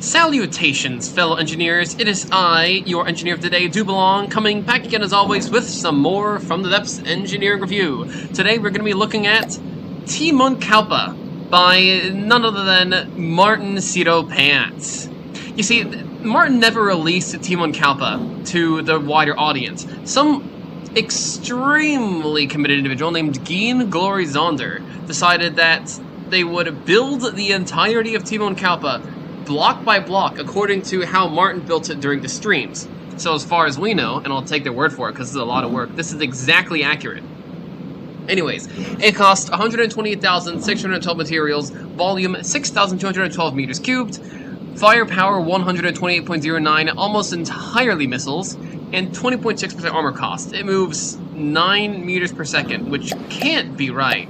Salutations, fellow engineers. It is I, your engineer of the day, Dubelong, coming back again as always with some more From the Depths Engineering Review. Today we're going to be looking at Teimon Kauppa by none other than Martincitopants. You see, Martin never released Teimon Kauppa to the wider audience. Some extremely committed individual named Geen Glory Zonder decided that they would build the entirety of Teimon Kauppa block by block, according to how Martin built it during the streams. So as far as we know, and I'll take their word for it because this is a lot of work, this is exactly accurate. Anyways, it cost 128,612 materials, volume 6,212 meters cubed, firepower 128.09, almost entirely missiles, and 20.6% armor cost. It moves 9 meters per second, which can't be right.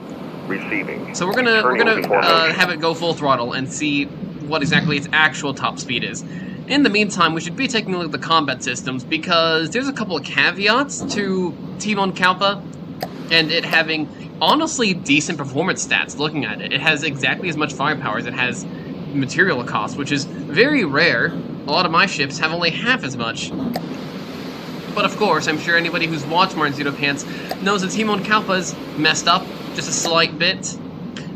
Receiving. So we're gonna have it go full throttle and see what exactly its actual top speed is. In the meantime, we should be taking a look at the combat systems because there's a couple of caveats to Teimon Kauppa and it having honestly decent performance stats. Looking at it, it has exactly as much firepower as it has material cost, which is very rare. A lot of my ships have only half as much. But of course, I'm sure anybody who's watched Martincitopants knows that Teimon Kauppa is messed up just a slight bit.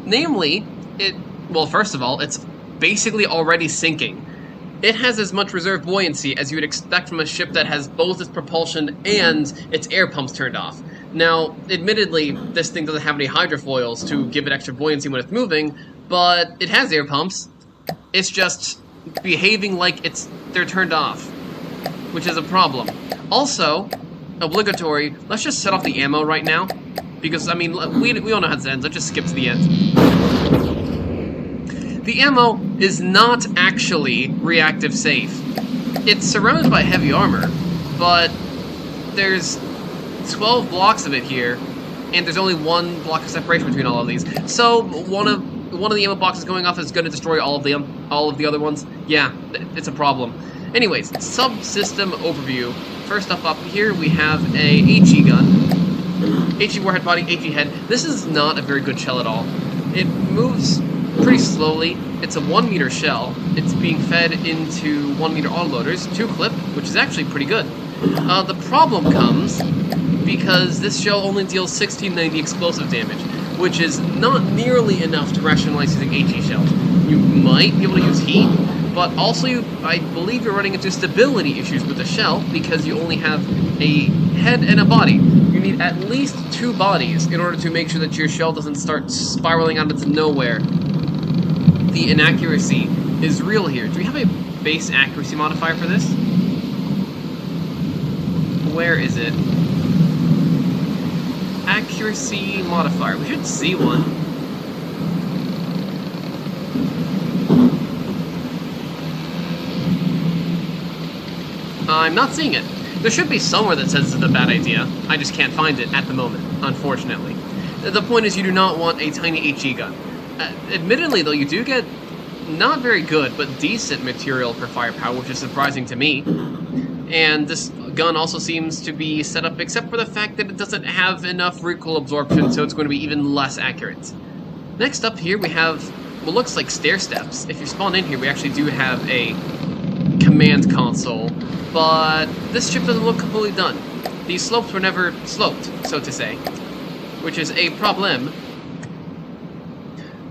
Namely, well, first of all, it's basically already sinking. It has as much reserve buoyancy as you would expect from a ship that has both its propulsion and its air pumps turned off. Now, admittedly, this thing doesn't have any hydrofoils to give it extra buoyancy when it's moving, but it has air pumps. It's just behaving like they're turned off, which is a problem. Also, obligatory, let's just set off the ammo right now, because, I mean, we all know how this ends. Let's just skip to the end. The ammo is not actually reactive safe. It's surrounded by heavy armor, but there's 12 blocks of it here, and there's only one block of separation between all of these. So one of the ammo boxes going off is going to destroy all of the other ones. Yeah, it's a problem. Anyways, subsystem overview. First up here we have a HE gun, HE warhead body, HE head. This is not a very good shell at all. It moves pretty slowly. It's a 1 meter shell. It's being fed into 1 meter autoloaders, 2 clip, which is actually pretty good. The problem comes because this shell only deals 1690 explosive damage, which is not nearly enough to rationalize using HE shells. You might be able to use heat, but also I believe you're running into stability issues with the shell because you only have a head and a body. You need at least 2 bodies in order to make sure that your shell doesn't start spiraling out into nowhere. The inaccuracy is real here. Do we have a base accuracy modifier for this? Where is it? Accuracy modifier. We should see one. I'm not seeing it. There should be somewhere that says it's a bad idea. I just can't find it at the moment, unfortunately. The point is you do not want a tiny HE gun. Admittedly, though, you do get not very good, but decent material per firepower, which is surprising to me. And this gun also seems to be set up, except for the fact that it doesn't have enough recoil absorption, so it's going to be even less accurate. Next up here, we have what looks like stair steps. If you spawn in here, we actually do have a command console, but this ship doesn't look completely done. These slopes were never sloped, so to say, which is a problem.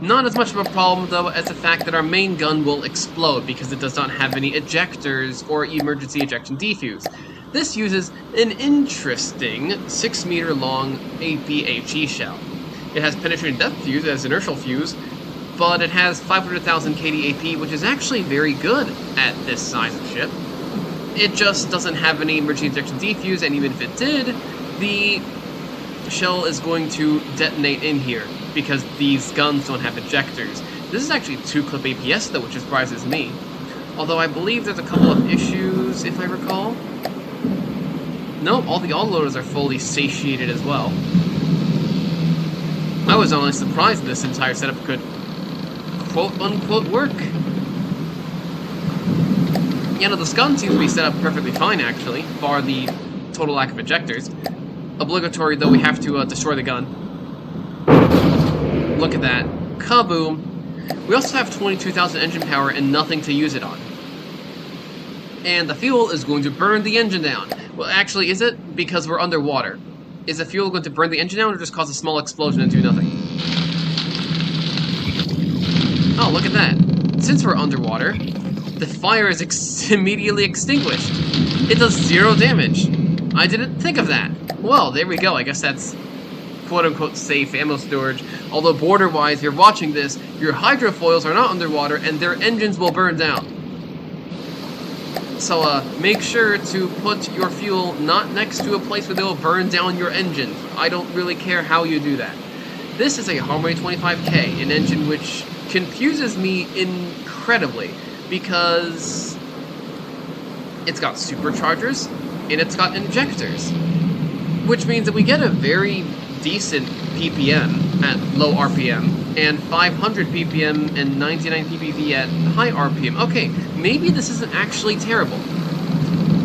Not as much of a problem, though, as the fact that our main gun will explode because it does not have any ejectors or emergency ejection defuse. This uses an interesting 6 meter long APHE shell. It has penetrating depth fuse, it has inertial fuse, but it has 500,000 KD AP, which is actually very good at this size of ship. It just doesn't have any emergency ejection defuse, and even if it did, the shell is going to detonate in here because these guns don't have ejectors. This is actually 2 clip APS though, which surprises me. Although I believe there's a couple of issues, if I recall. Nope, all the autoloaders are fully satiated as well. I was honestly surprised this entire setup could quote-unquote work. Yeah, no, this gun seems to be set up perfectly fine, actually, bar the total lack of ejectors. Obligatory, though, we have to destroy the gun. Look at that. Kaboom. We also have 22,000 engine power and nothing to use it on. And the fuel is going to burn the engine down. Well, actually, is it? Because we're underwater. Is the fuel going to burn the engine down, or just cause a small explosion and do nothing? Oh, look at that. Since we're underwater, the fire is immediately extinguished. It does 0 damage. I didn't think of that. Well, there we go. I guess that's quote-unquote safe ammo storage. Although border-wise, if you're watching this, your hydrofoils are not underwater, and their engines will burn down. So, make sure to put your fuel not next to a place where they will burn down your engine. I don't really care how you do that. This is a Harmony 25K, an engine which confuses me incredibly, because it's got superchargers, and it's got injectors, which means that we get a very decent PPM at low RPM, and 500 PPM and 99 ppb at high RPM. Okay, maybe this isn't actually terrible.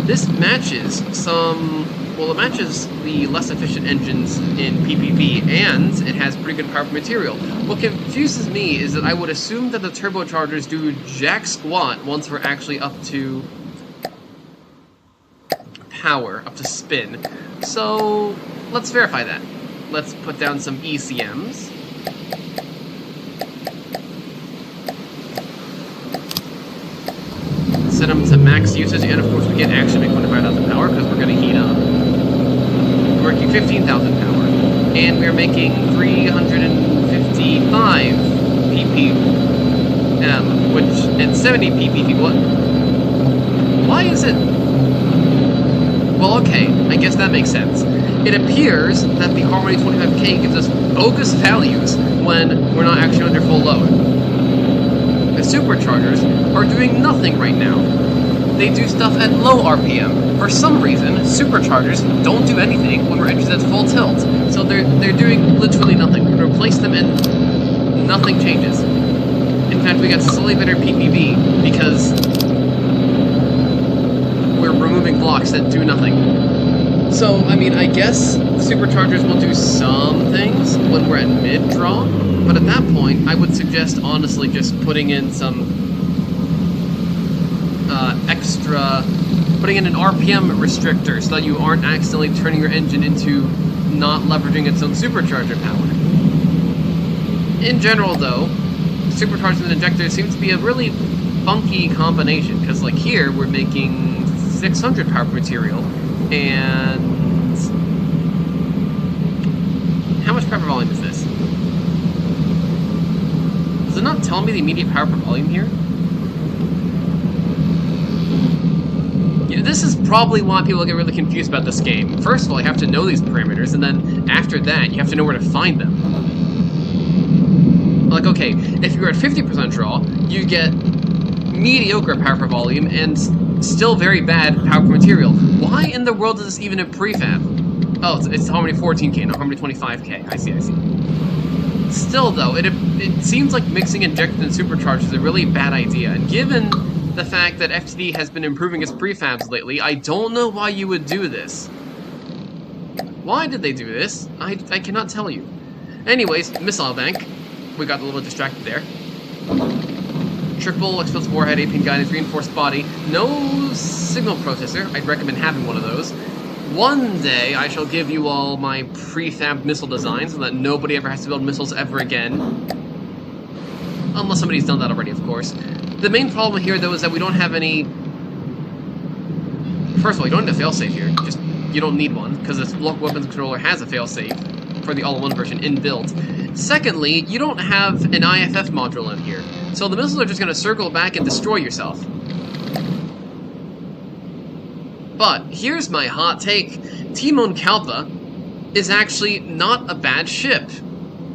This matches it matches the less efficient engines in PPV, and it has pretty good power per material. What confuses me is that I would assume that the turbochargers do jack squat once we're actually up to power, up to spin. So, let's verify that. Let's put down some ECMs. Set them to max usage, and of course we can actually make 25,000 power because we're going to heat up. We're making 15,000 power, and we're making 355 ppm, and 70 ppb. What? Why is it? Well, okay, I guess that makes sense. It appears that the Harmony 25K gives us bogus values when we're not actually under full load. The superchargers are doing nothing right now. They do stuff at low RPM. For some reason, superchargers don't do anything when we're engines at full tilt. So they're doing literally nothing. We can replace them and nothing changes. In fact, we get slightly better PPV because we're removing blocks that do nothing. So, I mean, I guess superchargers will do some things when we're at mid-draw, but at that point, I would suggest, honestly, just putting in some putting in an RPM restrictor so that you aren't accidentally turning your engine into not leveraging its own supercharger power. In general, though, superchargers and injectors seem to be a really funky combination, because, like, here, we're making 600 power per material, and how much power per volume is this? Does it not tell me the immediate power per volume here? Yeah, this is probably why people get really confused about this game. First of all, you have to know these parameters, and then after that, you have to know where to find them. Like, okay, if you're at 50% draw, you get mediocre power per volume and still very bad power per material. Why in the world is this even a prefab? Oh, it's Harmony 14K, not Harmony 25K. I see. Still, though, it seems like mixing injectors and superchargers is a really bad idea, and given the fact that FTD has been improving its prefabs lately, I don't know why you would do this. Why did they do this? I cannot tell you. Anyways, missile bank. We got a little distracted there. Triple explosive warhead, AP guidance, reinforced body. No signal processor. I'd recommend having one of those. One day, I shall give you all my prefab missile designs so that nobody ever has to build missiles ever again. Unless somebody's done that already, of course. The main problem here, though, is that we don't have any... First of all, you don't need a failsafe here. Just, you don't need one, because this local weapons controller has a failsafe for the all-in-one version inbuilt. Secondly, you don't have an IFF module in here, so the missiles are just going to circle back and destroy yourself. But here's my hot take. Teimon Kauppa is actually not a bad ship.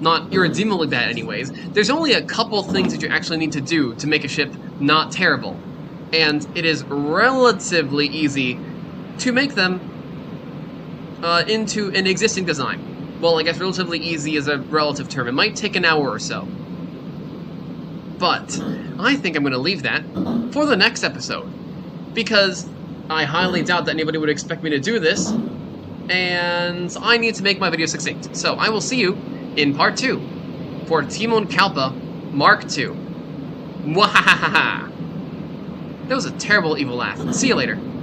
Not irredeemably bad anyways. There's only a couple things that you actually need to do to make a ship not terrible. And it is relatively easy to make them into an existing design. Well, I guess relatively easy is a relative term. It might take an hour or so. But I think I'm going to leave that for the next episode. Because I highly doubt that anybody would expect me to do this. And I need to make my video succinct. So I will see you in part 2 for Teimon Kauppa Mark II. Mwahahaha! That was a terrible evil laugh. See you later.